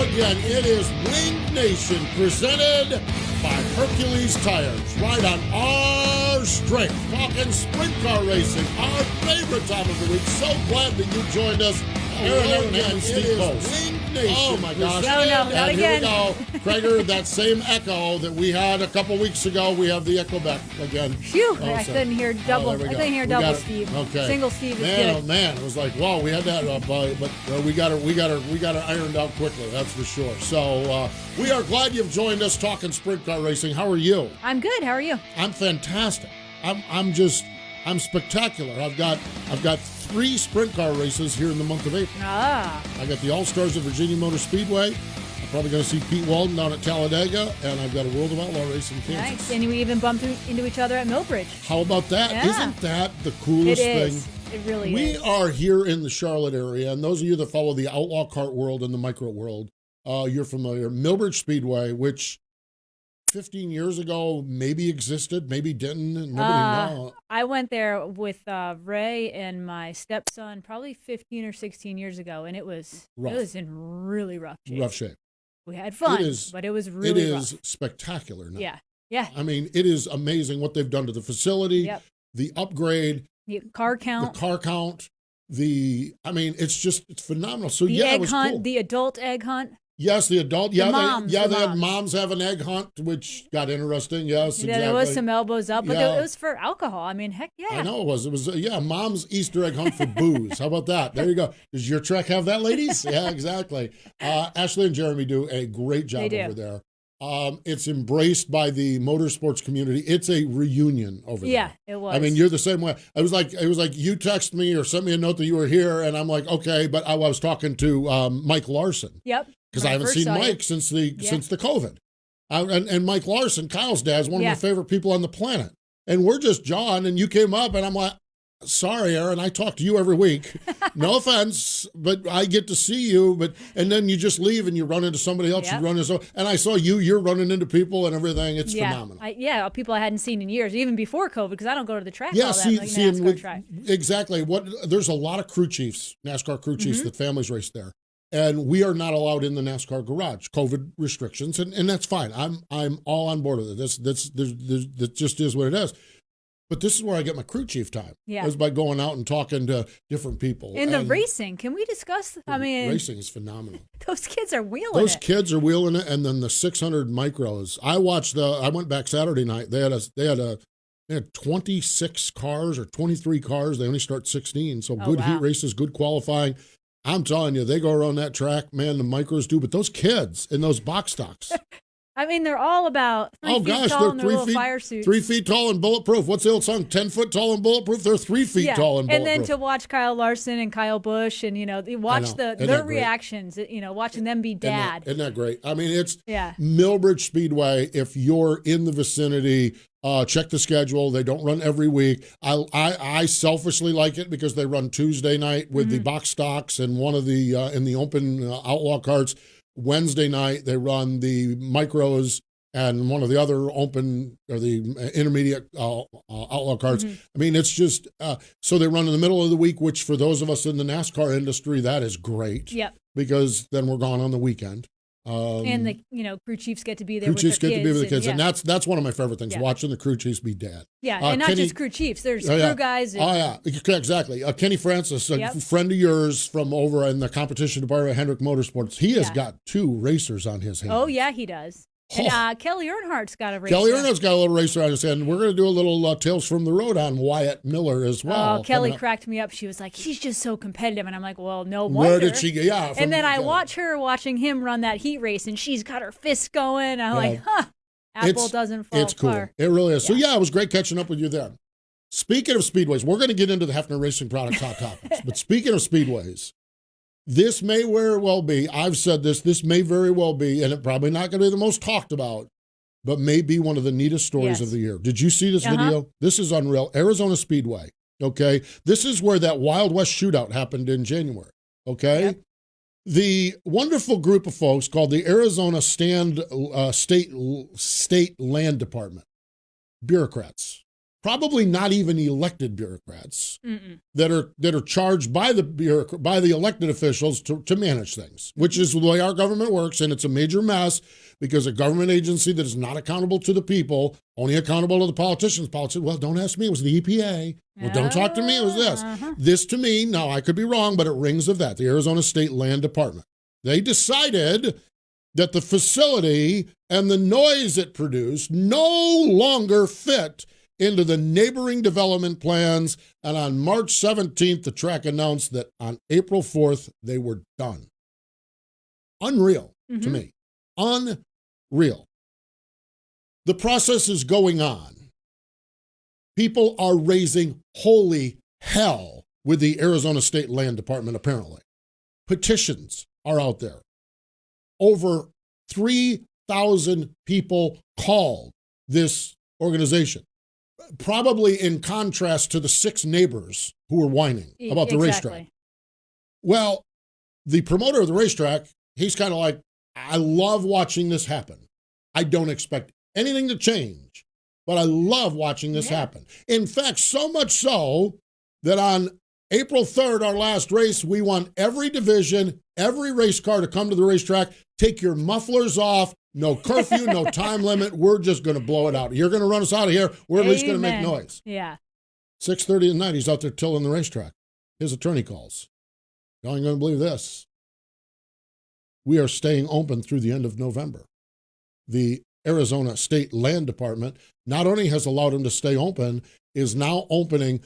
again. It is Wing Nation presented by Hercules Tires. Right on our strength. Talking sprint car racing, our favorite time of the week. So glad that you joined us. Erin and Steve Post. Oh my gosh. No, not and again. Here we go. Krager, that same echo that we had a couple weeks ago, we have the echo back again. Phew, I couldn't hear double. I couldn't hear double Steve. Okay. Single Steve is man, good. Oh man, it was like, wow, we had that, but we got it ironed out quickly. That's for sure. So we are glad you've joined us talking sprint car racing. How are you? I'm good. How are you? I'm fantastic. I'm spectacular. I've got 3 sprint car races here in the month of April. I got the All-Stars of Virginia Motor Speedway. I'm probably going to see Pete Walden down at Talladega, and I've got a World of Outlaw race in Kansas. Nice. And we even bumped into each other at Millbridge. How about that? Yeah. Isn't that the coolest thing? It really We is. are here in the Charlotte area, and those of you that follow the outlaw kart world and the micro world, you're familiar. Millbridge Speedway, which 15 years ago maybe existed, maybe didn't, and nobody knows. I went there with Ray and my stepson probably 15 or 16 years ago, and it was in really rough shape. Rough shape. We had fun, but it was really rough. It is spectacular now. Yeah. I mean, it is amazing what they've done to the facility, the upgrade, the car count. It's phenomenal. So the egg it was hunt, cool. the adult egg hunt. Yes, the adult. They had moms have an egg hunt, which got interesting. Yes, exactly. There was some elbows up, but it was for alcohol. I mean, heck yeah. I know it was. It was mom's Easter egg hunt for booze. How about that? There you go. Does your track have that, ladies? Yeah, exactly. Ashley and Jeremy do a great job over there. It's embraced by the motorsports community. It's a reunion over there. Yeah, it was. I mean, you're the same way. It was like you text me or sent me a note that you were here, and I'm like, okay, but I was talking to Mike Larson. Yep. Because I haven't seen Mike since the COVID. And Mike Larson, Kyle's dad, is one of my favorite people on the planet. And we're just jawing, and you came up, and I'm like, sorry, Erin, I talk to you every week. No offense, but I get to see you. And then you just leave, and you run into somebody else. You run into, and I saw you're running into people and everything. It's phenomenal. People I hadn't seen in years, even before COVID, because I don't go to the track all that track. Exactly. There's a lot of crew chiefs, NASCAR crew chiefs, that families race there. And we are not allowed in the NASCAR garage, COVID restrictions, and that's fine. I'm all on board with it. That just is what it is. But this is where I get my crew chief time. Yeah, is by going out and talking to different people. And the racing, can we discuss? Racing is phenomenal. Those kids are wheeling Those kids are wheeling it, and then the 600 micros. I went back Saturday night. They had 26 cars or 23 cars. They only start 16, so good heat races, good qualifying. I'm telling you, they go around that track, man, the micros do, but those kids in those box stocks. I mean, they're all about 3 feet tall in their little fire suits. 3 feet tall and bulletproof. What's the old song? 10 foot tall and bulletproof? They're 3 feet tall and bulletproof. And then to watch Kyle Larson and Kyle Busch and, you watch their reactions, watching them be dad. Isn't that great? I mean, it's Millbridge Speedway. If you're in the vicinity, check the schedule. They don't run every week. I selfishly like it because they run Tuesday night with the box stocks and one of the in the open outlaw carts. Wednesday night they run the micros and one of the other open or the intermediate outlaw carts. I mean, it's just so they run in the middle of the week, which for those of us in the NASCAR industry, that is great. Yep. Because then we're gone on the weekend. And the crew chiefs get to be there with their kids. And that's one of my favorite things, watching the crew chiefs be dad. Yeah, and not just crew chiefs. There's crew guys. Exactly. Kenny Francis, a friend of yours from over in the competition department at Hendrick Motorsports, he has got 2 racers on his hands. Oh, yeah, he does. And Kelly Earnhardt's got a racer. Kelly Earnhardt's got a little racer on his hand. We're going to do a little Tales from the Road on Wyatt Miller as well. Oh, Kelly cracked me up. She was like, he's just so competitive. And I'm like, well, no wonder. Where did she get? Yeah. And then I watching him run that heat race, and she's got her fists going. I'm like, Apple doesn't fall It's cool. far. It really is. So, it was great catching up with you there. Speaking of speedways, we're going to get into the Hefner Racing Products hot topics. But speaking of speedways, this may very well be, I've said this may very well be, and it's probably not going to be the most talked about, but may be one of the neatest stories of the year. Did you see this video? This is unreal. Arizona Speedway, okay? This is where that Wild West shootout happened in January, okay? Yep. The wonderful group of folks called the Arizona State Land Department, bureaucrats, probably not even elected bureaucrats that are charged by the elected officials to manage things, which is the way our government works, and it's a major mess because a government agency that is not accountable to the people, only accountable to the politicians. Politicians, well, don't ask me, it was the EPA. Well, don't talk to me, it was this. This to me, now I could be wrong, but it rings of that, the Arizona State Land Department. They decided that the facility and the noise it produced no longer fit into the neighboring development plans, and on March 17th, the track announced that on April 4th, they were done. Unreal to me. Unreal. The process is going on. People are raising holy hell with the Arizona State Land Department, apparently. Petitions are out there. Over 3,000 people called this organization, probably in contrast to the 6 neighbors who were whining about the racetrack. Well, the promoter of the racetrack, he's kind of like, I love watching this happen. I don't expect anything to change, but I love watching this happen. In fact, so much so that on April 3rd, our last race, we want every division, every race car to come to the racetrack, take your mufflers off, no curfew, no time limit. We're just going to blow it out. You're going to run us out of here. We're at least going to make noise. Yeah. 6:30 at night, he's out there tilling the racetrack. His attorney calls. Y'all ain't going to believe this. We are staying open through the end of November. The Arizona State Land Department not only has allowed him to stay open, is now opening.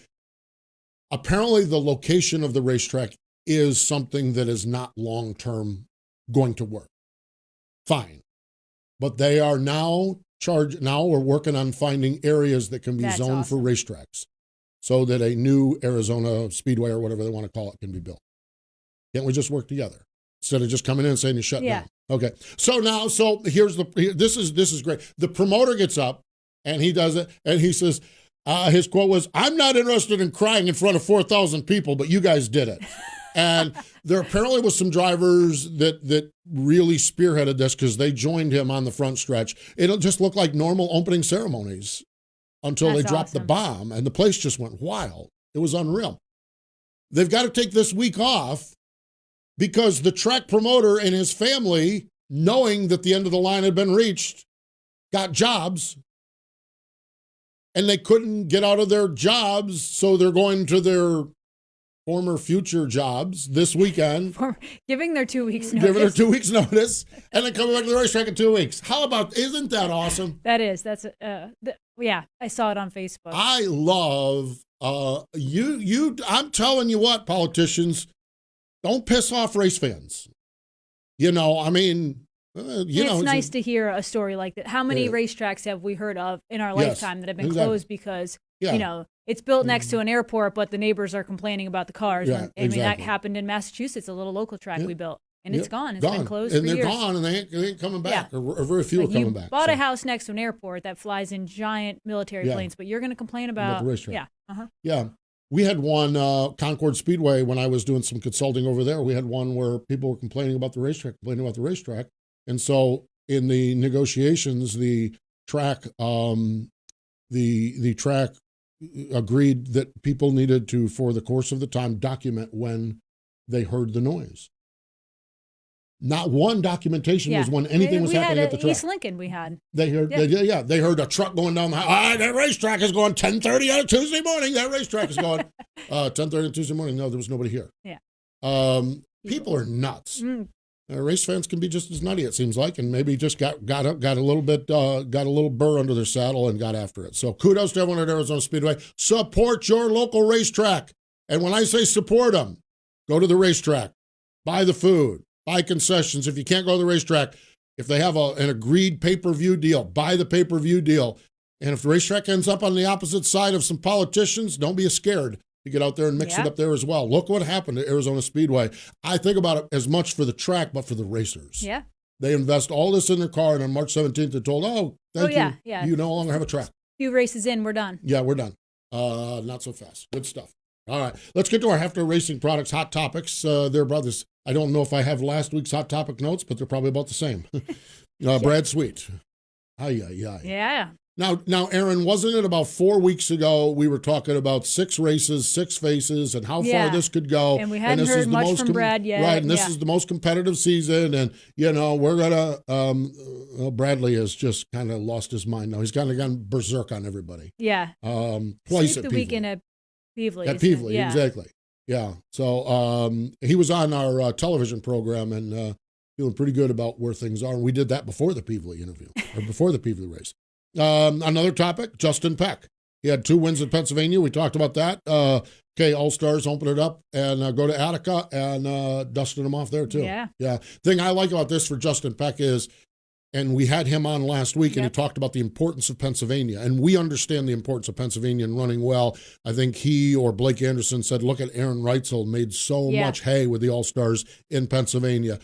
Apparently, the location of the racetrack is something that is not long-term going to work. Fine. But they are now we're working on finding areas that can be zoned for racetracks so that a new Arizona Speedway or whatever they want to call it can be built. Can't we just work together instead of just coming in and saying you shut down? Okay. So this is great. The promoter gets up and he does it and he says, his quote was, "I'm not interested in crying in front of 4,000 people, but you guys did it." And there apparently was some drivers that really spearheaded this because they joined him on the front stretch. It just looked like normal opening ceremonies until they dropped the bomb, and the place just went wild. It was unreal. They've got to take this week off because the track promoter and his family, knowing that the end of the line had been reached, got jobs. And they couldn't get out of their jobs, so they're going to their former future jobs this weekend. Giving their 2 weeks notice. Giving their 2 weeks notice, and then coming back to the racetrack in 2 weeks. How about, isn't that awesome? That is. That's, yeah, I saw it on Facebook. I love, I'm telling you what, politicians, don't piss off race fans. You know, I mean... it's nice to hear a story like that. How many racetracks have we heard of in our lifetime that have been closed because, it's built next to an airport, but the neighbors are complaining about the cars. I mean, that happened in Massachusetts, a little local track we built, and it's gone. It's been closed for years. And they're gone, and they ain't coming back, or very few are coming back. You bought a house next to an airport that flies in giant military planes, but you're going to complain about the racetrack. Yeah. We had one, Concord Speedway, when I was doing some consulting over there, we had one where people were complaining about the racetrack. And so in the negotiations, the track the track agreed that people needed to, for the course of the time, document when they heard the noise. Not one documentation was when anything was happening at the track. East Lincoln we had. They heard, they heard a truck going down the highway. That racetrack is going 10:30 on a Tuesday morning. That racetrack is going 10:30 on Tuesday morning. No, there was nobody here. Yeah. People are nuts. Race fans can be just as nutty, it seems like, and maybe just got a little bit, got a little burr under their saddle and got after it. So kudos to everyone at Arizona Speedway. Support your local racetrack. And when I say support them, go to the racetrack, buy the food, buy concessions. If you can't go to the racetrack, if they have an agreed pay-per-view deal, buy the pay-per-view deal. And if the racetrack ends up on the opposite side of some politicians, don't be scared to get out there and mix it up there as well. Look what happened at Arizona Speedway. I think about it as much for the track, but for the racers. Yeah. They invest all this in their car, and on March 17th, they're told, thank you. You no longer have a track. Few races in, we're done. Yeah, we're done. Not so fast. Good stuff. All right, let's get to our Hefner Racing Products Hot Topics. They're brothers. I don't know if I have last week's Hot Topic notes, but they're probably about the same. Brad Sweet. Yeah. Now, Erin, wasn't it about 4 weeks ago we were talking about 6 races, 6 faces, and how far this could go? And we hadn't heard much from Brad yet. Right, and this is the most competitive season, and, we're going to Bradley has just kind of lost his mind now. He's kind of gone berserk on everybody. Yeah. Twice at the Peevely. Weekend at Peevely. At Peevely, exactly. Yeah, so he was on our television program and feeling pretty good about where things are. And we did that before the Peevely interview, or before the Peevely race. Another topic, Justin Peck. He had 2 wins in Pennsylvania. We talked about that. All-Stars open it up and go to Attica and dusting them off there too. Yeah. Thing I like about this for Justin Peck is, and we had him on last week, and he talked about the importance of Pennsylvania. And we understand the importance of Pennsylvania and running well. I think he or Blake Anderson said, look at Aaron Reitzel, made so much hay with the All-Stars in Pennsylvania.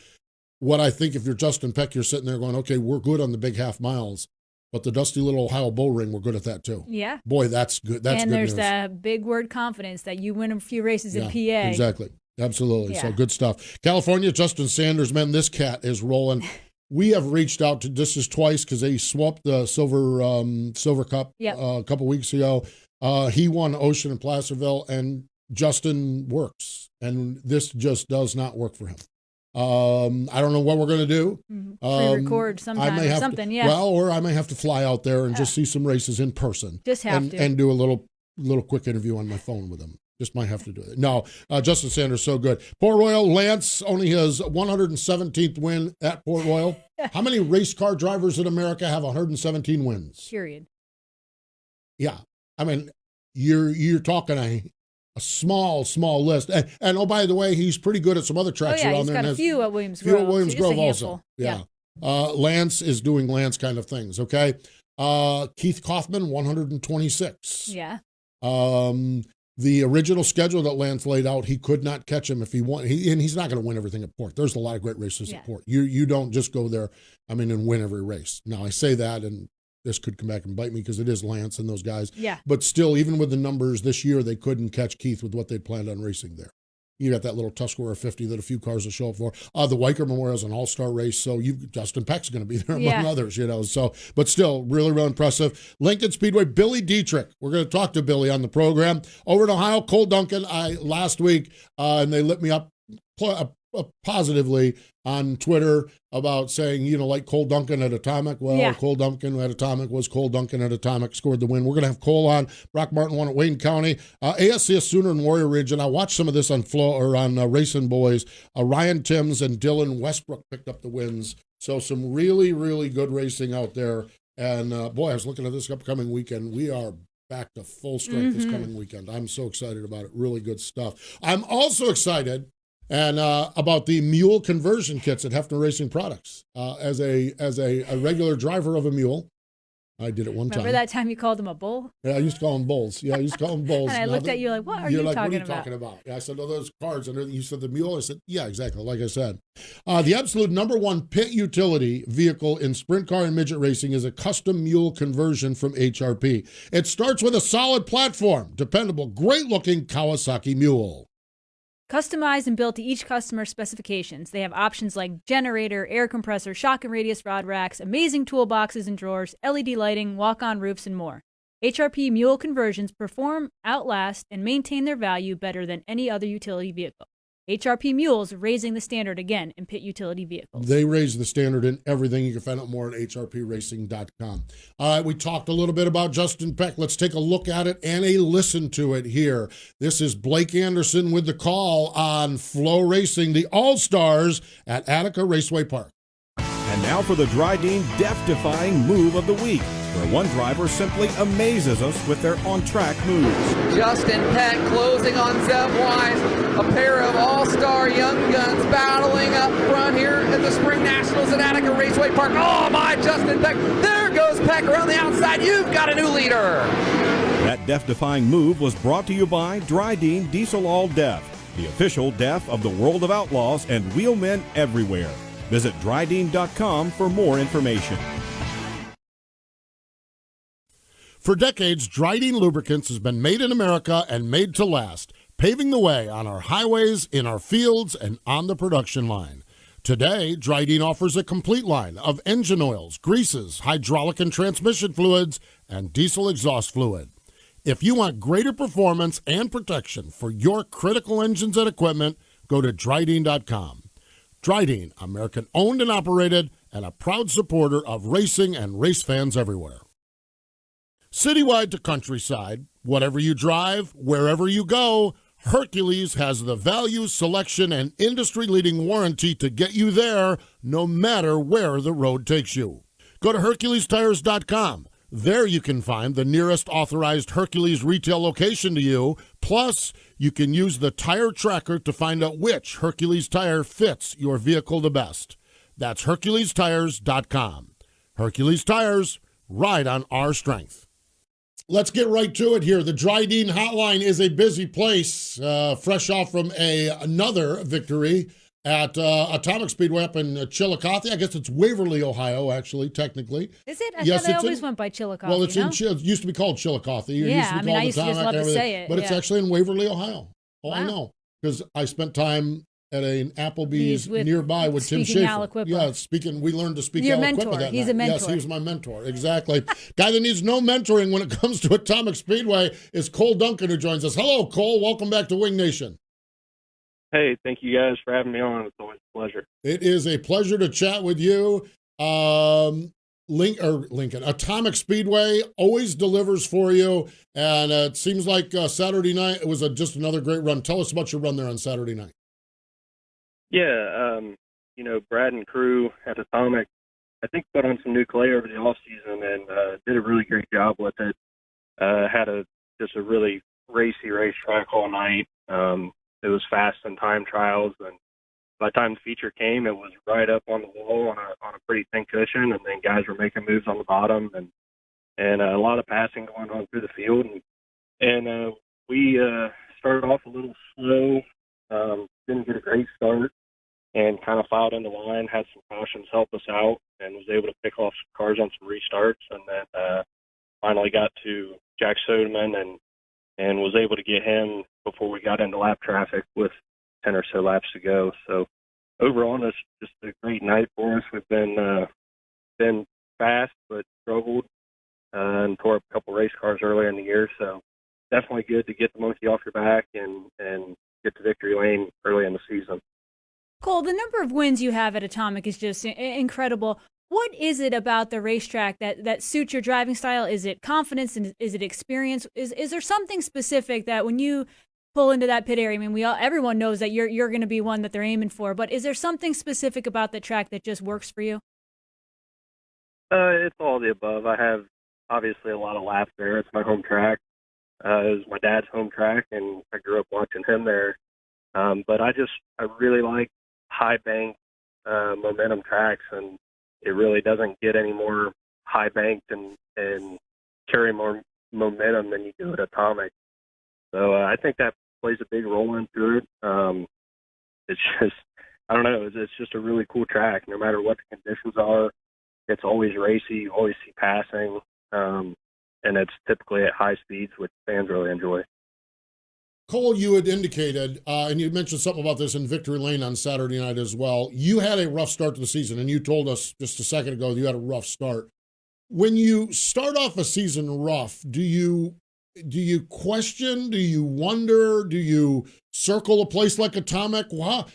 What I think, if you're Justin Peck, you're sitting there going, okay, we're good on the big half miles. But the dusty little Ohio Bull Ring, we're good at that too. Yeah. Boy, that's good. That's and good there's news. That big word confidence that you win a few races in PA. Exactly. Absolutely. So good stuff. California, Justin Sanders, man, this cat is rolling. We have reached out to, this is twice because they swapped the Silver Cup a couple weeks ago. He won Ocean and Placerville, and Justin works. And this just does not work for him. I don't know what we're going to do. Pre-record sometime or something, or I may have to fly out there and just see some races in person. Just have to. And do a little quick interview on my phone with him. Just might have to do it. No, Justin Sanders, so good. Port Royal, Lance, only his 117th win at Port Royal. How many race car drivers in America have 117 wins? Period. Yeah. I mean, you're talking a small list. And oh, by the way, he's pretty good at some other tracks around there. He's got a few at Williams Grove. Williams Grove also. Yeah. Lance is doing Lance kind of things, okay? Keith Kaufman, 126. Yeah. The original schedule that Lance laid out, he could not catch him if he won. And he's not going to win everything at Port. There's a lot of great races at Port. You don't just go there, and win every race. Now, I say that, and this could come back and bite me because it is Lance and those guys. Yeah. But still, even with the numbers this year, they couldn't catch Keith with what they'd planned on racing there. You got that little Tuscarora 50 that a few cars will show up for. The Weicker Memorial is an all-star race, so Justin Peck's going to be there among others, So, but still, really, really impressive. Lincoln Speedway, Billy Dietrich. We're going to talk to Billy on the program. Over in Ohio, Cole Duncan. Last week, and they lit me up positively on Twitter about saying, like Cole Duncan at Atomic. Well, Cole Duncan at Atomic was Cole Duncan at Atomic, scored the win. We're going to have Cole on. Brock Martin won at Wayne County. ASCS Sooner and Warrior Ridge, and I watched some of this on Racing Boys. Ryan Timms and Dylan Westbrook picked up the wins. So some really, really good racing out there. And boy, I was looking at this upcoming weekend. We are back to full strength this coming weekend. I'm so excited about it. Really good stuff. I'm also excited about the mule conversion kits at Hefner Racing Products. As a regular driver of a mule, I did it one time. Remember that time you called them a bull? Yeah, I used to call them bulls. Yeah, I used to call them bulls. And I looked at you like, what are you talking about? Yeah, I said, oh, those cards. And you said the mule. I said, yeah, exactly. Like I said. The absolute number one pit utility vehicle in sprint car and midget racing is a custom mule conversion from HRP. It starts with a solid platform, dependable, great-looking Kawasaki mule. Customized and built to each customer's specifications, they have options like generator, air compressor, shock and radius rod racks, amazing toolboxes and drawers, LED lighting, walk-on roofs, and more. HRP mule conversions perform, outlast, and maintain their value better than any other utility vehicle. HRP Mules raising the standard again in pit utility vehicles. They raise the standard in everything. You can find out more at hrpracing.com. All right, we talked a little bit about Justin Peck. Let's take a look at it and a listen to it here. This is Blake Anderson with the call on Flow Racing, the All-Stars at Attica Raceway Park. And now for the Dryden death-defying move of the week, where one driver simply amazes us with their on-track moves. Justin Peck closing on Zeb Wise, a pair of all-star young guns battling up front here at the Spring Nationals at Attica Raceway Park. Oh my, Justin Peck, there goes Peck around the outside. You've got a new leader. That death-defying move was brought to you by Dryden Diesel All Deaf, the official deaf of the world of outlaws and wheelmen everywhere. Visit Dryden.com for more information. For decades, Dryden Lubricants has been made in America and made to last, paving the way on our highways, in our fields, and on the production line. Today, Dryden offers a complete line of engine oils, greases, hydraulic and transmission fluids, and diesel exhaust fluid. If you want greater performance and protection for your critical engines and equipment, go to Dryden.com. Dryden, American-owned and operated, and a proud supporter of racing and race fans everywhere. Citywide to countryside, whatever you drive, wherever you go, Hercules has the value, selection, and industry-leading warranty to get you there no matter where the road takes you. Go to HerculesTires.com. There you can find the nearest authorized Hercules retail location to you. Plus, you can use the tire tracker to find out which Hercules tire fits your vehicle the best. That's HerculesTires.com. Hercules Tires, ride on our strength. Let's get right to it here. The Dryden Hotline is a busy place, fresh off from another victory at Atomic Speedway up in Chillicothe. I guess it's Waverly, Ohio, actually, technically. Is it? I thought they always went by Chillicothe. Well, it's it used to be called Chillicothe. It yeah, used to be I used to just love to say it. But it's actually in Waverly, Ohio. Oh, wow. I know, because I spent time at an Applebee's nearby with Tim Schaefer. Yeah, we learned to speak Your Al mentor. Equipa that He's night. a mentor. Yes, he was my mentor. Exactly. Guy that needs no mentoring when it comes to Atomic Speedway is Cole Duncan, who joins us. Hello, Cole. Welcome back to Wing Nation. Hey, thank you guys for having me on. It's always a pleasure. It is a pleasure to chat with you. Lincoln, Atomic Speedway always delivers for you, and it seems like Saturday night it was just another great run. Tell us about your run there on Saturday night. Yeah, Brad and crew at Atomic, I think, put on some new clay over the off season and did a really great job with it. Had just a really racy racetrack all night. It was fast in time trials, and by the time the feature came, it was right up on the wall on a pretty thin cushion, and then guys were making moves on the bottom, and a lot of passing going on through the field, and we started off a little slow, didn't get a great start, and kind of filed into line, had some cautions help us out, and was able to pick off some cars on some restarts, and then finally got to Jack Soderman and was able to get him before we got into lap traffic with 10 or so laps to go. So overall, it's just a great night for us. We've been fast but struggled and tore up a couple race cars earlier in the year. So definitely good to get the monkey off your back and get to victory lane early in the season. Cole, the number of wins you have at Atomic is just incredible. What is it about the racetrack that suits your driving style? Is it confidence and is it experience? Is there something specific that when you pull into that pit area, I mean, everyone knows that you're going to be one that they're aiming for, but is there something specific about the track that just works for you? It's all the above. I have obviously a lot of laps there. It's my home track. It was my dad's home track, and I grew up watching him there. But I really like high bank momentum tracks, and it really doesn't get any more high banked and carry more momentum than you do at Atomic. So I think that plays a big role into it. It's just, I don't know, it's just a really cool track. No matter what the conditions are, it's always racy. You always see passing, and it's typically at high speeds, which fans really enjoy. Cole, you had indicated, and you mentioned something about this in Victory Lane on Saturday night as well. You had a rough start to the season, and you told us just a second ago you had a rough start. When you start off a season rough, do you question? Do you wonder? Do you circle a place like Atomic? What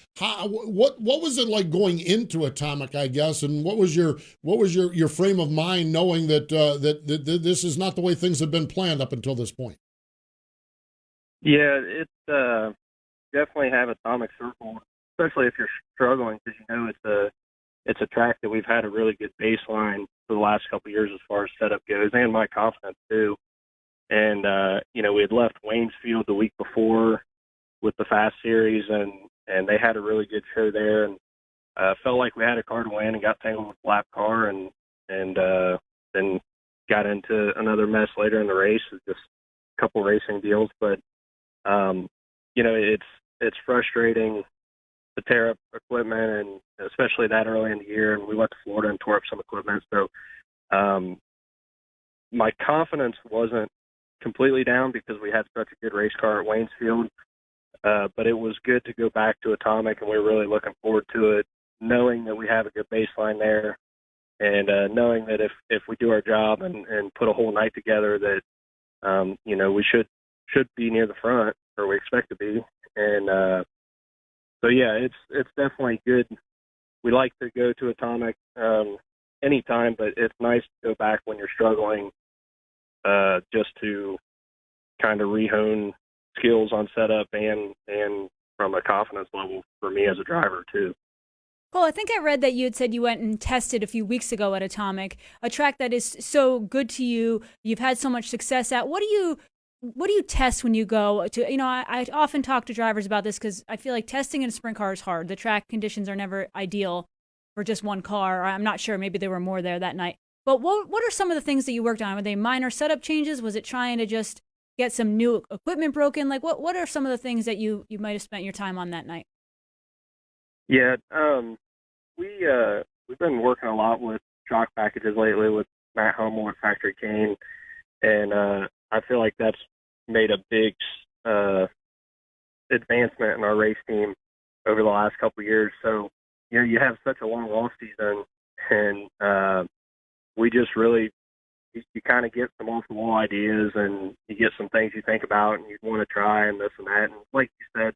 was it like going into Atomic, I guess, and what was your frame of mind knowing that this is not the way things have been planned up until this point? Yeah, it's definitely have Atomic circle, especially if you're struggling, because it's a track that we've had a really good baseline for the last couple of years as far as setup goes, and my confidence too. And we had left Waynesfield the week before with the Fast Series, and they had a really good show there, and felt like we had a car to win, and got tangled with a lap car, and then got into another mess later in the race, just a couple racing deals, but. It's frustrating to tear up equipment, and especially that early in the year. And we went to Florida and tore up some equipment. So my confidence wasn't completely down because we had such a good race car at Waynesfield. But it was good to go back to Atomic, and we were really looking forward to it. knowing that we have a good baseline there, and knowing that if we do our job and put a whole night together, that we should be near the front, or we expect to be. And so yeah, it's definitely good. We like to go to Atomic anytime, but it's nice to go back when you're struggling, just to kind of rehone skills on setup and from a confidence level for me as a driver too. Cole, I think I read that you had said you went and tested a few weeks ago at Atomic, a track that is so good to you. You've had so much success at. What do you test when you go to, I often talk to drivers about this because I feel like testing in a sprint car is hard. The track conditions are never ideal for just one car. I'm not sure. Maybe there were more there that night. But what are some of the things that you worked on? Were they minor setup changes? Was it trying to just get some new equipment broken? Like what are some of the things that you might have spent your time on that night? Yeah, we've been working a lot with shock packages lately with Matt Hummel at Factory Cane, and I feel like that's made a big advancement in our race team over the last couple of years. So, you have such a long off season, and we just really, you kind of get some off-the-wall ideas, and you get some things you think about and you want to try and this and that. And like you said,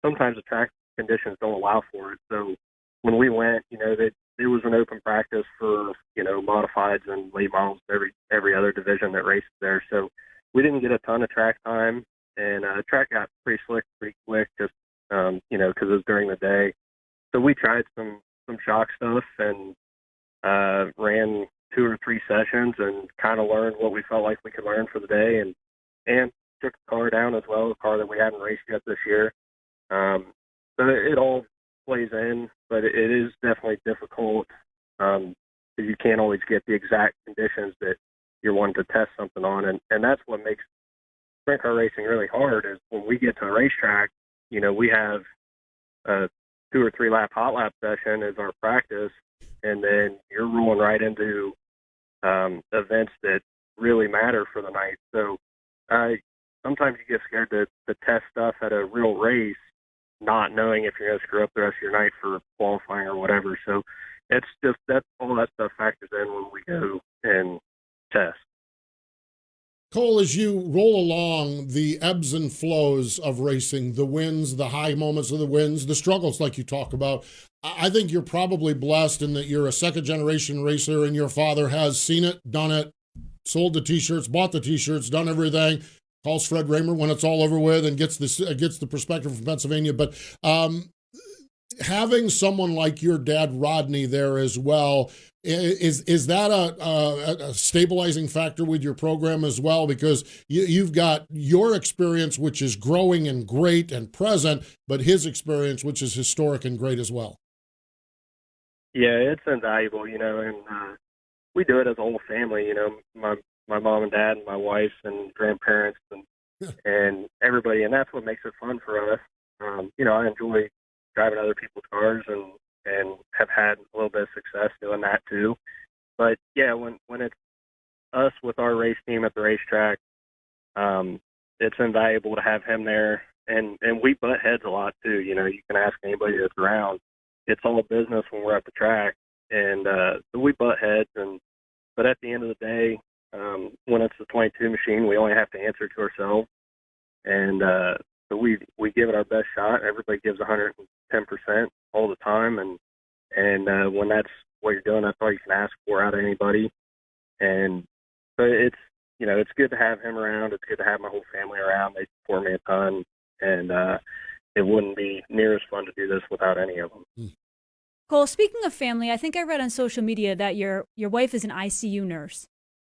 sometimes the track conditions don't allow for it. So when we went, that it was an open practice for, modifieds and late models, every other division that races there. So we didn't get a ton of track time, and the track got pretty slick pretty quick, just, because it was during the day. So we tried some shock stuff and ran 2 or 3 sessions and kind of learned what we felt like we could learn for the day, and took the car down as well, a car that we hadn't raced yet this year. So it all plays in, but it is definitely difficult because you can't always get the exact conditions that you're wanting to test something on. And that's what makes sprint car racing really hard is when we get to a racetrack, we have a 2 or 3 lap hot lap session as our practice, and then you're rolling right into events that really matter for the night. So sometimes you get scared to test stuff at a real race, not knowing if you're going to screw up the rest of your night for qualifying or whatever. So it's just that all that stuff factors in when we go and test. Cole, as you roll along the ebbs and flows of racing, the wins, the high moments of the wins, the struggles like you talk about, I think you're probably blessed in that you're a second-generation racer and your father has seen it, done it, sold the T-shirts, bought the T-shirts, done everything, calls Fred Raymer when it's all over with and gets the perspective from Pennsylvania. But having someone like your dad, Rodney, there as well, is that a stabilizing factor with your program as well? Because you've got your experience, which is growing and great and present, but his experience, which is historic and great as well. Yeah, it's invaluable, and we do it as a whole family. My mom and dad and my wife and grandparents and everybody, and that's what makes it fun for us. I enjoy driving other people's cars and have had a little bit of success doing that too. But yeah, when it's us with our race team at the racetrack, it's invaluable to have him there. And we butt heads a lot too. You can ask anybody that's around. It's all business when we're at the track, and so we butt heads. But at the end of the day, when it's the 22 machine, we only have to answer to ourselves, and so we give it our best shot. Everybody gives 110% all the time, and when that's what you're doing, that's all you can ask for out of anybody. And so it's good to have him around. It's good to have my whole family around. They support me a ton, and it wouldn't be near as fun to do this without any of them. Cole, speaking of family, I think I read on social media that your wife is an ICU nurse.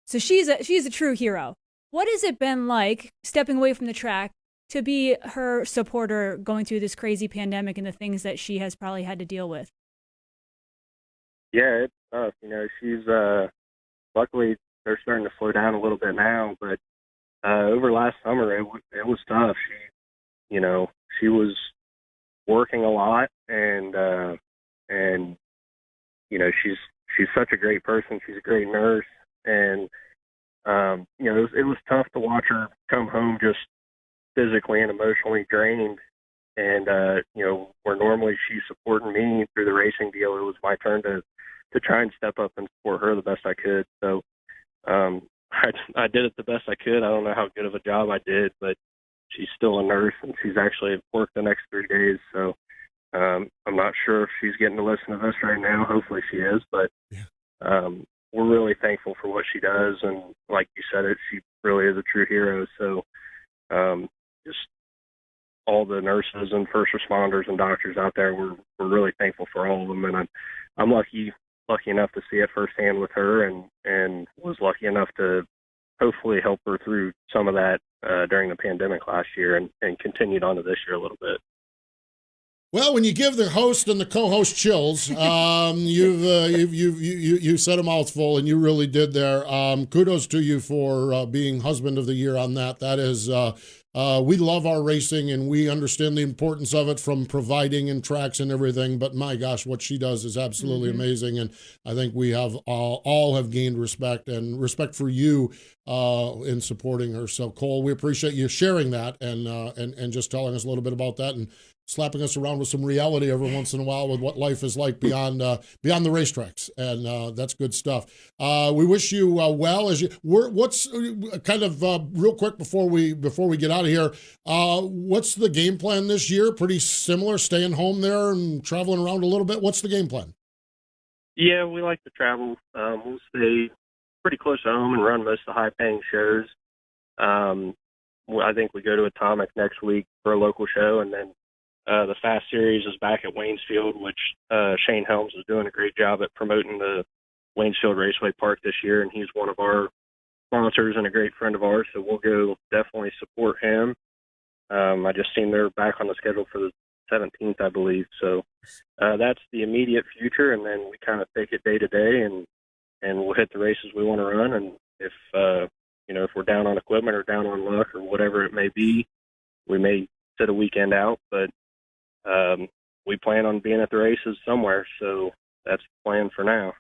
So she's a true hero. What has it been like stepping away from the track to be her supporter going through this crazy pandemic and the things that she has probably had to deal with? Yeah, it's tough. She's luckily they're starting to slow down a little bit now, but over last summer it was tough. She was working a lot, and she's such a great person. She's a great nurse, and it was tough to watch her come home just physically and emotionally drained, And, where normally she's supporting me through the racing deal, it was my turn to try and step up and support her the best I could. So I did it the best I could. I don't know how good of a job I did, but she's still a nurse, and she's actually at work the next 3 days. So I'm not sure if she's getting to listen to this right now. Hopefully she is, but we're really thankful for what she does. And like you said, she really is a true hero. So just all the nurses and first responders and doctors out there, we're really thankful for all of them. And I'm lucky enough to see it firsthand with her, and was lucky enough to hopefully help her through some of that during the pandemic last year, and continued on to this year a little bit. Well, when you give the host and the co-host chills, you said a mouthful, and you really did there. Kudos to you for being husband of the year on that. That is, we love our racing, and we understand the importance of it, from providing and tracks and everything. But my gosh, what she does is absolutely amazing, and I think we have all have gained respect for you in supporting her. So, Cole, we appreciate you sharing that and just telling us a little bit about that, and slapping us around with some reality every once in a while with what life is like beyond the racetracks, and that's good stuff. We wish you well as you. What's kind of real quick before we get out of here? What's the game plan this year? Pretty similar, staying home there and traveling around a little bit. What's the game plan? Yeah, we like to travel. We'll stay pretty close to home and run most of the high-paying shows. I think we go to Atomic next week for a local show, and then the Fast Series is back at Waynesfield, which Shane Helms is doing a great job at promoting the Waynesfield Raceway Park this year, and he's one of our sponsors and a great friend of ours, so we'll go definitely support him. I just seen they're back on the schedule for the 17th, I believe, so that's the immediate future, and then we kind of take it day to day, and we'll hit the races we want to run, and if we're down on equipment or down on luck or whatever it may be, we may sit a weekend out, but we plan on being at the races somewhere, so that's the plan for now.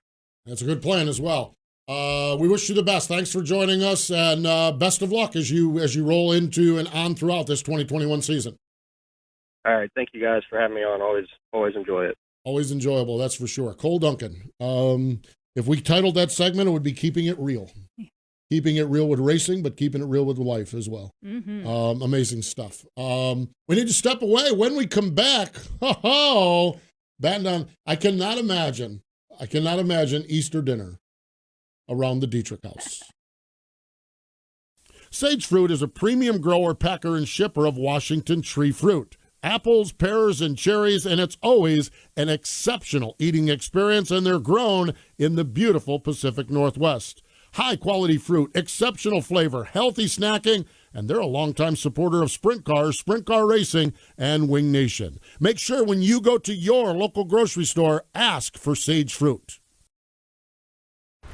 That's a good plan as well. We wish you the best. Thanks for joining us, and best of luck as you roll into and on throughout this 2021 season. All right, thank you guys for having me on. Always enjoy it. Always enjoyable, that's for sure. Cole Duncan. If we titled that segment, it would be Keeping It Real. Keeping it real with racing, but keeping it real with life as well. Amazing stuff. We need to step away. When we come back, batten down. I cannot imagine Easter dinner around the Dietrich house. Sage Fruit is a premium grower, packer, and shipper of Washington tree fruit. Apples, pears, and cherries, and it's always an exceptional eating experience, and they're grown in the beautiful Pacific Northwest. High-quality fruit, exceptional flavor, healthy snacking, and they're a longtime supporter of sprint cars, sprint car racing, and Wing Nation. Make sure when you go to your local grocery store, ask for Sage Fruit.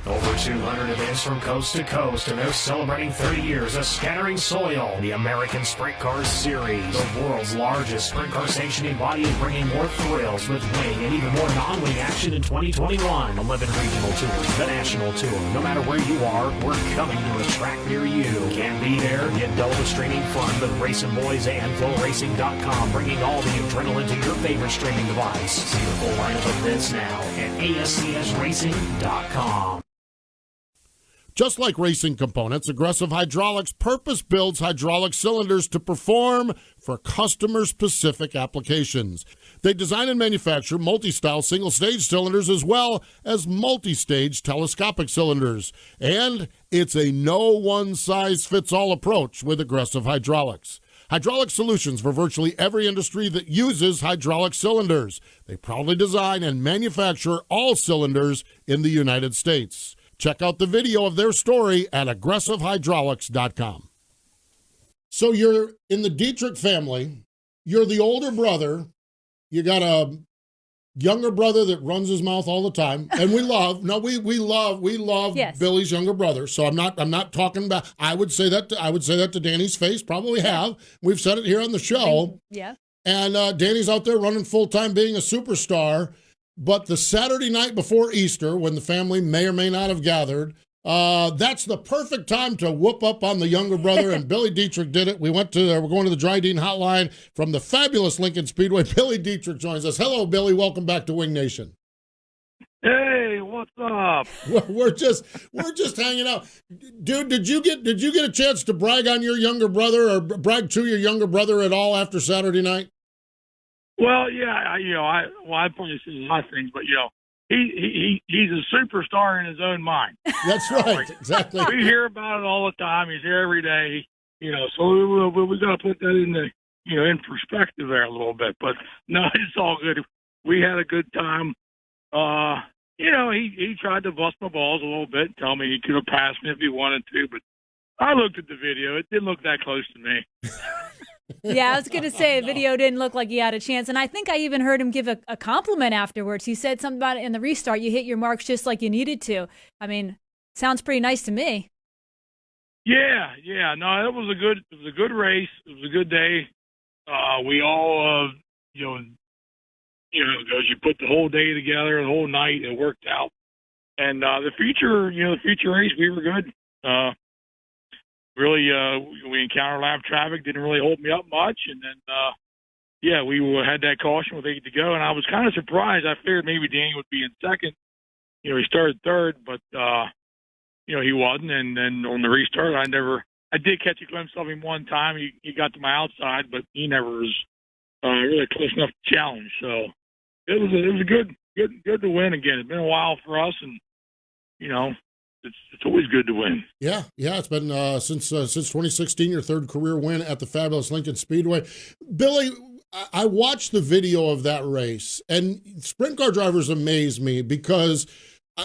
Over 200 events from coast to coast, and they're celebrating 30 years of Scattering Soil, the American Sprint Cars Series. The world's largest sprint car sanctioning body is bringing more thrills with wing and even more non-wing action in 2021. 11 regional tours, the national tour. No matter where you are, we're coming to a track near you. Can't be there? Get double the streaming fun with Racing Boys and FlowRacing.com, bringing all the adrenaline to your favorite streaming device. See the full lineup of events now at ASCSRacing.com. Just like racing components, Aggressive Hydraulics purpose-builds hydraulic cylinders to perform for customer-specific applications. They design and manufacture multi-style single-stage cylinders as well as multi-stage telescopic cylinders. And it's a no-one-size-fits-all approach with Aggressive Hydraulics. Hydraulic solutions for virtually every industry that uses hydraulic cylinders. They proudly design and manufacture all cylinders in the United States. Check out the video of their story at aggressivehydraulics.com. So you're in the Dietrich family. You're the older brother. You got a younger brother that runs his mouth all the time, and we love yes. Billy's younger brother. So I'm not talking about. I would say that to Danny's face. Probably have. We've said it here on the show. Yeah. And Danny's out there running full time, being a superstar. But the Saturday night before Easter, when the family may or may not have gathered, That's the perfect time to whoop up on the younger brother, and Billy Dietrich did it. We're going to the Dryden hotline from the fabulous Lincoln Speedway. Billy Dietrich joins us. Hello, Billy. Welcome back to Wing Nation. Hey, what's up? We're just hanging out, dude. Did you get a chance to brag on your younger brother or brag to your younger brother at all after Saturday night? Well, yeah, I probably said a lot of things, but he's a superstar in his own mind. That's right, exactly. We hear about it all the time. He's here every day, So we got to put that in perspective there a little bit. But no, it's all good. We had a good time. He tried to bust my balls a little bit, tell me he could have passed me if he wanted to, but I looked at the video. It didn't look that close to me. Yeah, I was going to say, the video didn't look like he had a chance. And I think I even heard him give a compliment afterwards. He said something about it in the restart. You hit your marks just like you needed to. I mean, sounds pretty nice to me. Yeah. No, it was a good race. It was a good day. We all, because you put the whole day together, the whole night, it worked out. And the feature race, we were good. Really, we encountered lap traffic, didn't really hold me up much. And then, we had that caution with 8 to go. And I was kind of surprised. I figured maybe Danny would be in second. He started third, but, he wasn't. And then on the restart, I did catch a glimpse of him one time. He got to my outside, but he never was really close enough to challenge. So it was a good to win again. It's been a while for us, and, it's always good to win. Yeah. It's been since 2016, your third career win at the fabulous Lincoln Speedway. Billy, I watched the video of that race, and sprint car drivers amaze me because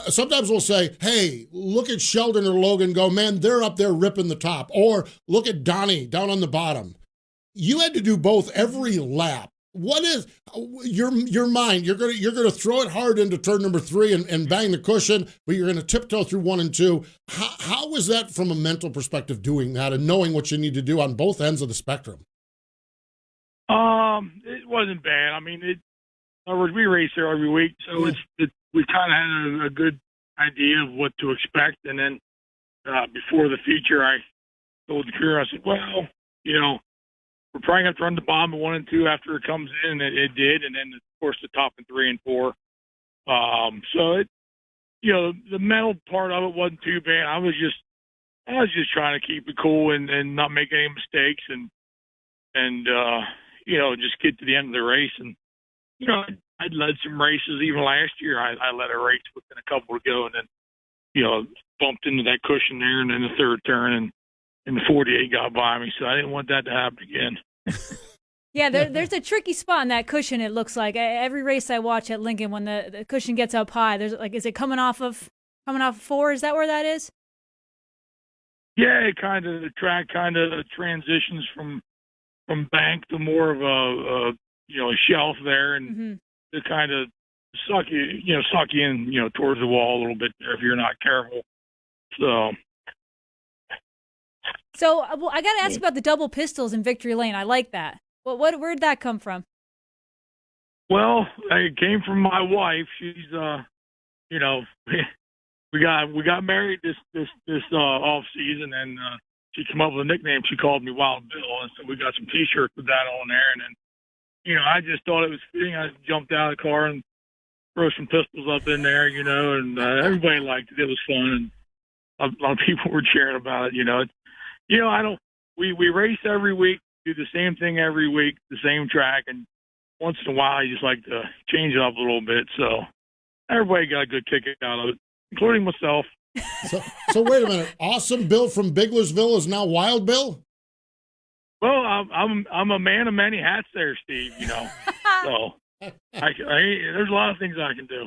sometimes we'll say, hey, look at Sheldon or Logan go, man, they're up there ripping the top. Or look at Donnie down on the bottom. You had to do both every lap. What is your mind? You're gonna throw it hard into turn number 3 and bang the cushion, but you're gonna tiptoe through 1 and 2. How was that from a mental perspective, doing that and knowing what you need to do on both ends of the spectrum? It wasn't bad. I mean, in other words, we race there every week, so we kind of had a good idea of what to expect. And then before the feature, I told the crew, I said, well, we're probably going to run the bomb at 1 and 2 after it comes in, and it did. And then, of course, the top in 3 and 4. So the mental part of it wasn't too bad. I was just trying to keep it cool and not make any mistakes and just get to the end of the race. And, I'd led some races even last year. I led a race within a couple to go and then, bumped into that cushion there and then the third turn and the 48 got by me. So I didn't want that to happen again. Yeah, there's a tricky spot in that cushion, it looks like. Every race I watch at Lincoln, when the cushion gets up high, there's is it coming off of 4? Is that where that is? Yeah, the track kind of transitions from bank to more of a shelf there, and to kind of suck you in, towards the wall a little bit there if you're not careful. So I got to ask about the double pistols in Victory Lane. I like that. Where'd that come from? Well, it came from my wife. She's, we got married this off season, and she came up with a nickname. She called me Wild Bill, and so we got some T-shirts with that on there. And then, I just thought it was fitting. I jumped out of the car and threw some pistols up in there, and everybody liked it. It was fun, and a lot of people were cheering about it. We race every week, do the same thing every week, the same track, and once in a while you just like to change it up a little bit. So everybody got a good kick out of it, including myself. So wait a minute. Awesome Bill from Biglersville is now Wild Bill? Well, I'm a man of many hats there, Steve, So there's a lot of things I can do.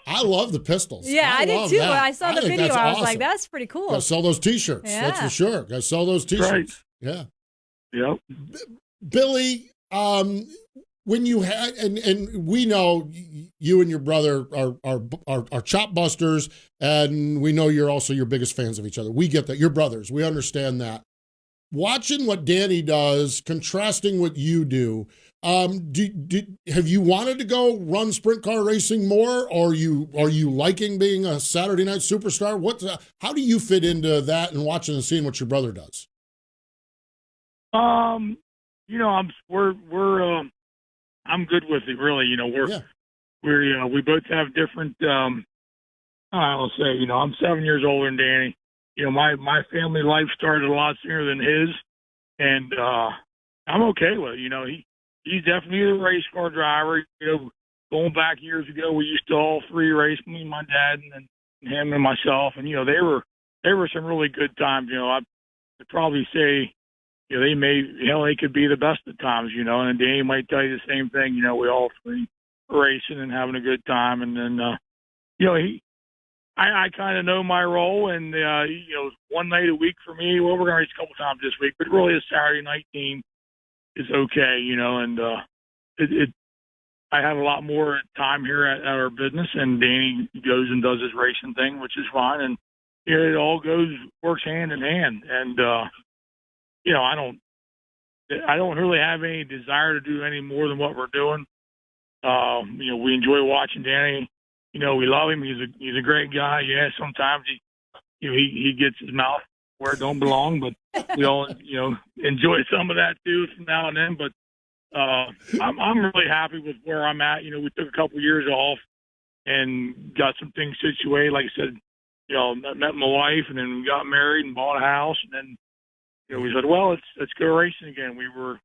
I love the pistols. Yeah, I did too. When I saw the video, I was like, that's pretty cool. Gotta sell those T-shirts. Yeah. That's for sure. Gotta sell those T-shirts. Right. Yeah. Yep. Billy, when you had, and we know you and your brother are chop busters, and we know you're also your biggest fans of each other. We get that. You're brothers. We understand that. Watching what Danny does, contrasting what you do, Have you wanted to go run sprint car racing more, or are you liking being a Saturday night superstar? How do you fit into that and watching and seeing what your brother does? I'm good with it, really. We both have different. I'll say, I'm 7 years older than Danny. My family life started a lot sooner than his, and I'm okay with it. He's definitely a race car driver. Going back years ago, we used to all three race, me, my dad, and him and myself, and they were some really good times. I'd probably say. They could be the best at times, and Danny might tell you the same thing. We all three were racing and having a good time. And then, I kind of know my role, and, one night a week for me, well, we're going to race a couple times this week, but really a Saturday night team is okay, and I have a lot more time here at our business, and Danny goes and does his racing thing, which is fine. And it all works hand in hand. And, I don't really have any desire to do any more than what we're doing. We enjoy watching Danny. We love him. He's a great guy. Yeah, sometimes he gets his mouth where it don't belong, but we all enjoy some of that too from now and then. But I'm really happy with where I'm at. We took a couple years off and got some things situated. Like I said, met my wife, and then we got married and bought a house, and then. We said, well, let's go racing again. We were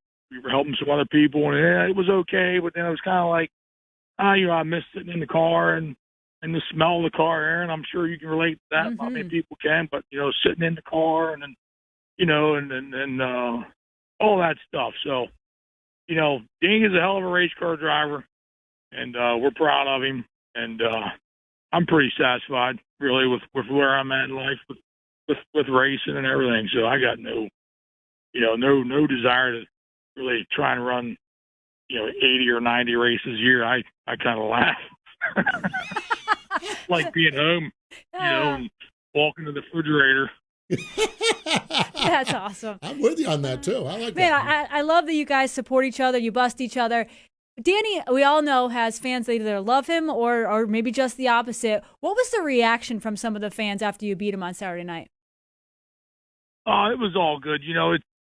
helping some other people, and it was okay. But then it was kind of like, I miss sitting in the car and the smell of the car, Erin. I'm sure you can relate to that. Not many people can, but sitting in the car and then, and all that stuff. So, Ding is a hell of a race car driver, and we're proud of him. And I'm pretty satisfied, really, with where I'm at in life with racing and everything. So I got no desire to really try and run, 80 or 90 races a year. I kind of laugh. Like being home, and walking to the refrigerator. That's awesome. I'm with you on that too. I like that. Man, I love that you guys support each other. You bust each other. Danny, we all know, has fans that either love him or maybe just the opposite. What was the reaction from some of the fans after you beat him on Saturday night? It was all good.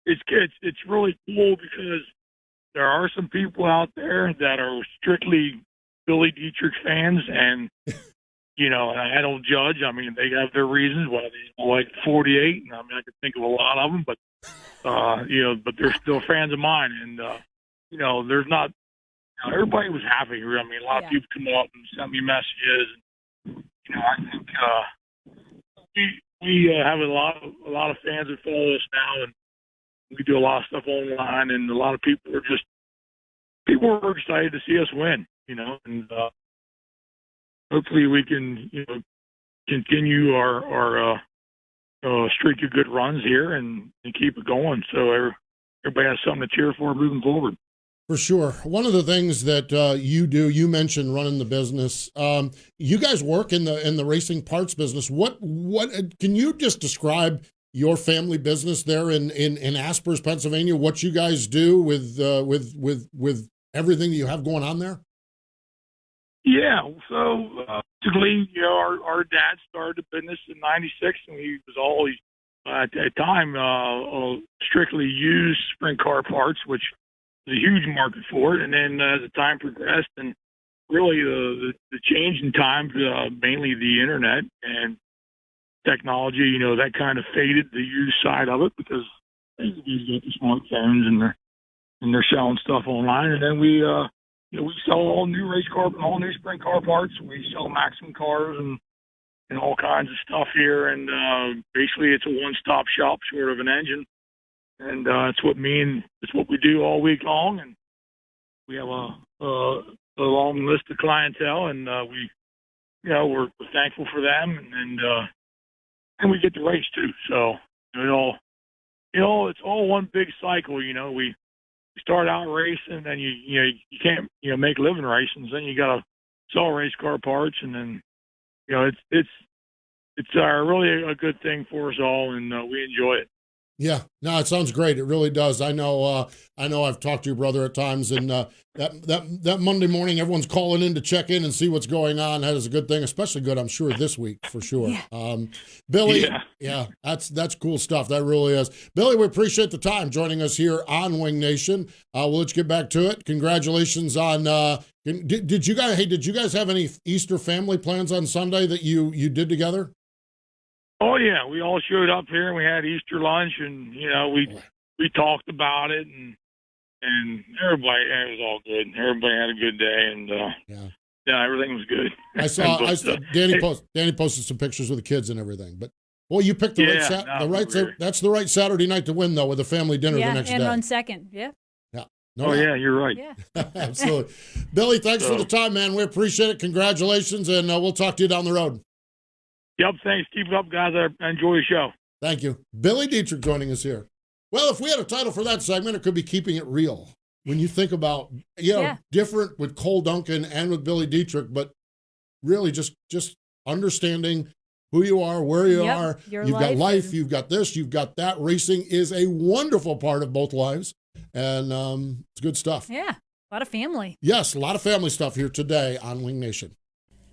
It's really cool because there are some people out there that are strictly Billy Dietrich fans, and I don't judge. I mean, they have their reasons why they like 48, and I mean, I could think of a lot of them, but but they're still fans of mine, and there's not. Everybody was happy. I mean, a lot of people come up and send me messages. And, I think we have a lot of fans that follow us now, and we do a lot of stuff online, and a lot of people are excited to see us win, and hopefully we can, continue our streak of good runs here and keep it going. So everybody has something to cheer for moving forward. For sure. One of the things that you do, you mentioned running the business. You guys work in the racing parts business. What can you just describe your family business there in Aspers, Pennsylvania? What you guys do with everything that you have going on there? Yeah. So basically, our dad started the business in '96, and he was always at that time strictly used sprint car parts, which a huge market for it. And then as the time progressed, and really the change in times, mainly the internet and technology, that kind of faded the used side of it, because everybody's got the smartphones and they're selling stuff online. And then we sell all new race car, all new sprint car parts. We sell Maximum cars and all kinds of stuff here. And basically it's a one-stop shop short of an engine. And it's what we do all week long, and we have a long list of clientele, and we're thankful for them, and we get to race too. So it's all one big cycle. We start out racing, and you can't make a living racing, then you got to sell race car parts, and then it's really a good thing for us all, and we enjoy it. Yeah, no, it sounds great. It really does. I know I've talked to your brother at times, and that Monday morning, everyone's calling in to check in and see what's going on. That is a good thing, especially good, I'm sure, this week for sure. Yeah. Billy, yeah, that's cool stuff. That really is. Billy, we appreciate the time joining us here on Wing Nation. We'll let you get back to it. Congratulations on. Did you guys have any Easter family plans on Sunday that you did together? Oh yeah, we all showed up here and we had Easter lunch, and we talked about it, and everybody, it was all good. Everybody had a good day, and everything was good. I saw Danny posted some pictures with the kids and everything. But boy, you picked the that's the right Saturday night to win though, with a family dinner the next day. Yeah, and run second. Yeah. Yeah. Yeah, you're right. Yeah. Absolutely. Billy, thanks for the time, man. We appreciate it. Congratulations, and we'll talk to you down the road. Yep, thanks. Keep it up, guys. I enjoy the show. Thank you. Billy Dietrich joining us here. Well, if we had a title for that segment, it could be Keeping It Real. When you think about, different with Cole Duncan and with Billy Dietrich, but really just understanding who you are, where you are. You've got life, you've got this, you've got that. Racing is a wonderful part of both lives, and it's good stuff. Yeah, a lot of family. Yes, a lot of family stuff here today on Wing Nation.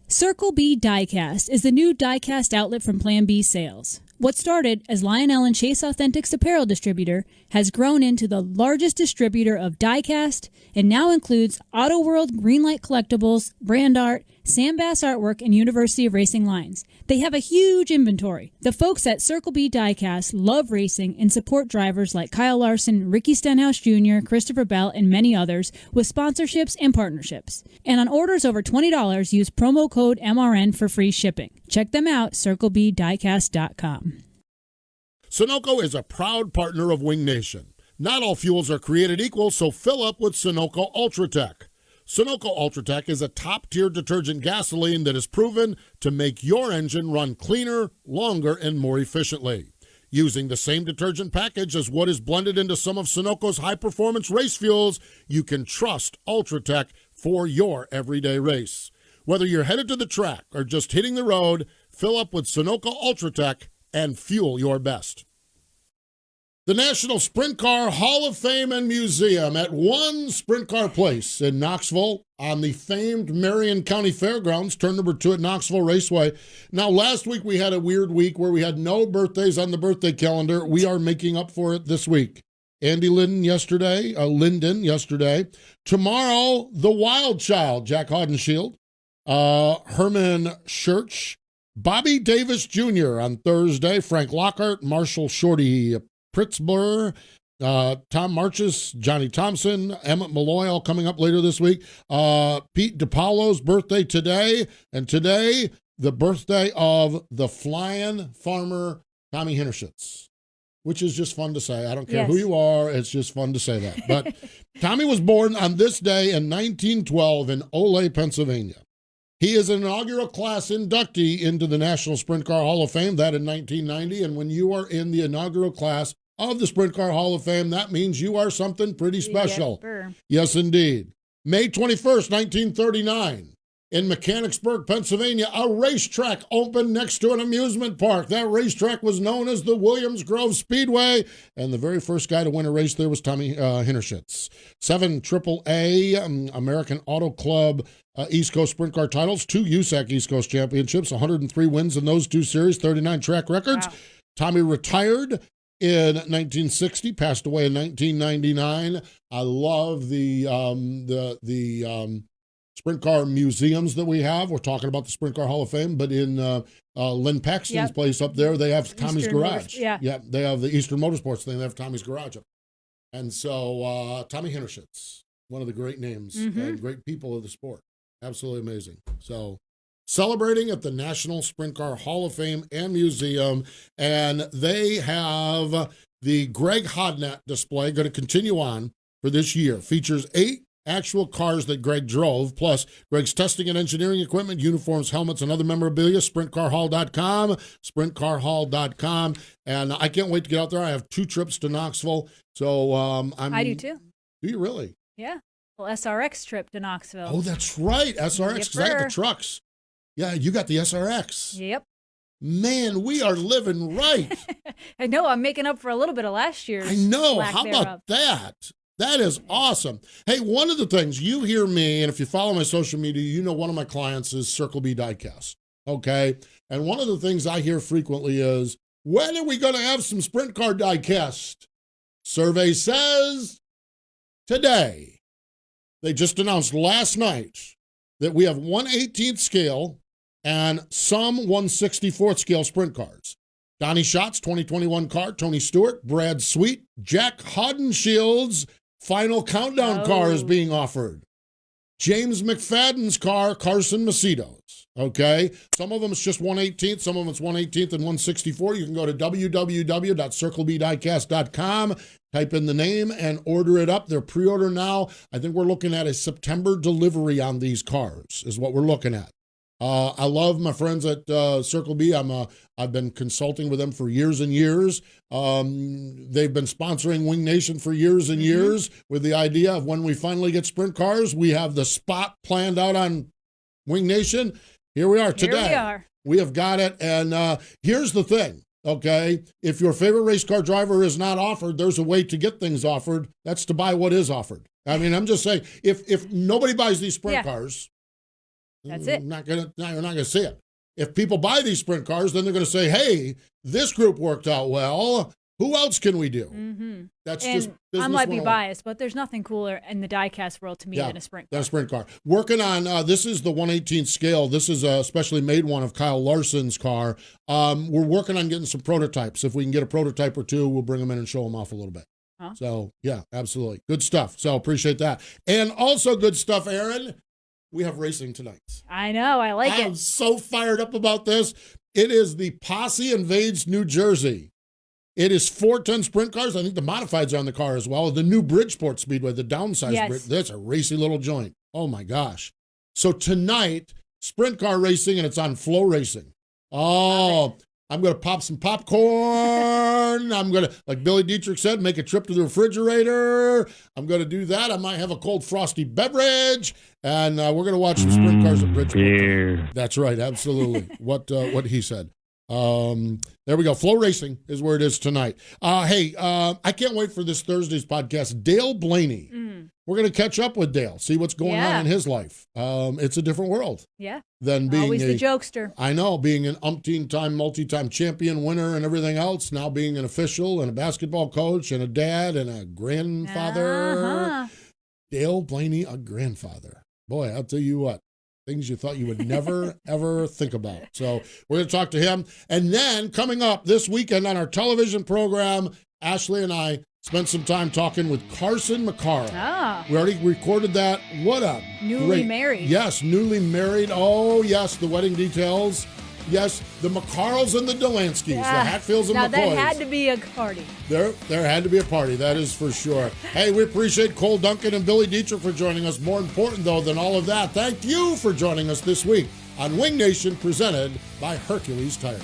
Circle B Diecast is the new diecast outlet from Plan B Sales. What started as Lionel and Chase Authentics apparel distributor has grown into the largest distributor of diecast and now includes Auto World Greenlight Collectibles, Brand Art, Sam Bass Artwork, and University of Racing lines. They have a huge inventory. The folks at Circle B Diecast love racing and support drivers like Kyle Larson, Ricky Stenhouse Jr., Christopher Bell, and many others with sponsorships and partnerships. And on orders over $20, use promo code MRN for free shipping. Check them out, circlebdiecast.com. Sunoco is a proud partner of Wing Nation. Not all fuels are created equal, so fill up with Sunoco Ultratech. Sunoco Ultratech is a top-tier detergent gasoline that is proven to make your engine run cleaner, longer, and more efficiently. Using the same detergent package as what is blended into some of Sunoco's high-performance race fuels, you can trust Ultratech for your everyday race. Whether you're headed to the track or just hitting the road, fill up with Sunoco Ultratech and fuel your best. The National Sprint Car Hall of Fame and Museum at One Sprint Car Place in Knoxville on the famed Marion County Fairgrounds, turn number 2 at Knoxville Raceway. Now, last week we had a weird week where we had no birthdays on the birthday calendar. We are making up for it this week. Andy Linden yesterday. Tomorrow, the Wild Child, Jack Haudenschild. Herman Schurch. Bobby Davis Jr. on Thursday. Frank Lockhart, Marshall Shorty Pritzbler, Tom Marchus, Johnny Thompson, Emmett Malloy, all coming up later this week. Pete DiPaolo's birthday today, and today, the birthday of the Flying Farmer Tommy Hinnerschitz, which is just fun to say. I don't care who you are, it's just fun to say that. But Tommy was born on this day in 1912 in Ole, Pennsylvania. He is an inaugural class inductee into the National Sprint Car Hall of Fame, that in 1990. And when you are in the inaugural class of the Sprint Car Hall of Fame, that means you are something pretty special. Yes, indeed. May 21st, 1939, in Mechanicsburg, Pennsylvania, a racetrack opened next to an amusement park. That racetrack was known as the Williams Grove Speedway, and the very first guy to win a race there was Tommy Hinnerschitz. 7 AAA American Auto Club East Coast Sprint Car titles, 2 USAC East Coast Championships, 103 wins in those 2 series, 39 track records. Wow. Tommy retired in 1960, passed away in 1999. I love the sprint car museums that we have. We're talking about the Sprint Car Hall of Fame, but in Lynn Paxton's place up there, they have Tommy's Garage. Yeah, they have the Eastern Motorsports thing. They have Tommy's Garage up. And so Tommy Hinnerschitz, one of the great names and great people of the sport. Absolutely amazing. So celebrating at the National Sprint Car Hall of Fame and Museum, and they have the Greg Hodnett display going to continue on for this year. Features 8 actual cars that Greg drove, plus Greg's testing and engineering equipment, uniforms, helmets, and other memorabilia. SprintCarHall.com, SprintCarHall.com. And I can't wait to get out there. I have 2 trips to Knoxville. So I do too. Do you really? Yeah. Well, SRX trip to Knoxville. Oh, that's right. SRX, because I got the trucks. Yeah, you got the SRX. Yep. Man, we are living right. I know. I'm making up for a little bit of last year's. I know. How about that? That is awesome. Hey, one of the things you hear me, and if you follow my social media, you know one of my clients is Circle B Diecast. Okay? And one of the things I hear frequently is, when are we going to have some sprint car diecast? Survey says today. They just announced last night that we have 1/18th scale and some 1/64th scale sprint cars. Donnie Scott's 2021 car, Tony Stewart, Brad Sweet, Jack Hoddenshield's final countdown car is being offered. James McFadden's car, Carson Macedo's. Okay? Some of them it's just 1/18th, some of them it's 1/18th and 1/64. You can go to www.circlebdiecast.com, type in the name, and order it up. They're pre-order now. I think we're looking at a September delivery on these cars, is what we're looking at. I love my friends at Circle B. I've been consulting with them for years and years. They've been sponsoring Wing Nation for years and years with the idea of when we finally get sprint cars, we have the spot planned out on Wing Nation. Here we are today. Here we are. We have got it. And here's the thing, okay? If your favorite race car driver is not offered, there's a way to get things offered. That's to buy what is offered. I mean, I'm just saying, if nobody buys these sprint cars, that's it. You're not gonna see it. If people buy these sprint cars, then they're gonna say, "Hey, this group worked out well. Who else can we do?" That's just business. I might be biased, but there's nothing cooler in the diecast world to me than a sprint car. Than a sprint car. Working on this is the 1/18th scale. This is a specially made one of Kyle Larson's car. We're working on getting some prototypes. If we can get a prototype or two, we'll bring them in and show them off a little bit. So yeah, absolutely good stuff. So appreciate that, and also good stuff, Erin. We have racing tonight. I know. I like it. I'm so fired up about this. It is the Posse Invades New Jersey. It is 410 sprint cars. I think the modifieds are on the car as well. The new Bridgeport Speedway, the downsized Bridge. That's a racy little joint. Oh, my gosh. So tonight, sprint car racing, and it's on Flow Racing. Oh, I'm going to pop some popcorn. I'm going to, like Billy Dietrich said, make a trip to the refrigerator. I'm going to do that. I might have a cold frosty beverage. And we're going to watch some sprint cars at Bridgeport. That's right. Absolutely. What he said. There we go. Flow Racing is where it is tonight. Hey, I can't wait for this Thursday's podcast. Dale Blaney. We're going to catch up with Dale, see what's going on in his life. It's a different world. Yeah. Than being always the jokester. I know, being an umpteen-time, multi-time champion winner and everything else, now being an official and a basketball coach and a dad and a grandfather. Dale Blaney, a grandfather. Boy, I'll tell you what. Things you thought you would never, ever think about. So we're going to talk to him. And then coming up this weekend on our television program, Ashley and I spent some time talking with Carson McCarr. We already recorded that. What a newly married. Yes, newly married. Oh, yes, the wedding details. Yes, the McCarls and the Delanskys, the Hatfields and McCoys. Now, that had to be a party. There had to be a party, that is for sure. Hey, we appreciate Cole Duncan and Billy Dietrich for joining us. More important, though, than all of that, thank you for joining us this week on Wing Nation, presented by Hercules Tires.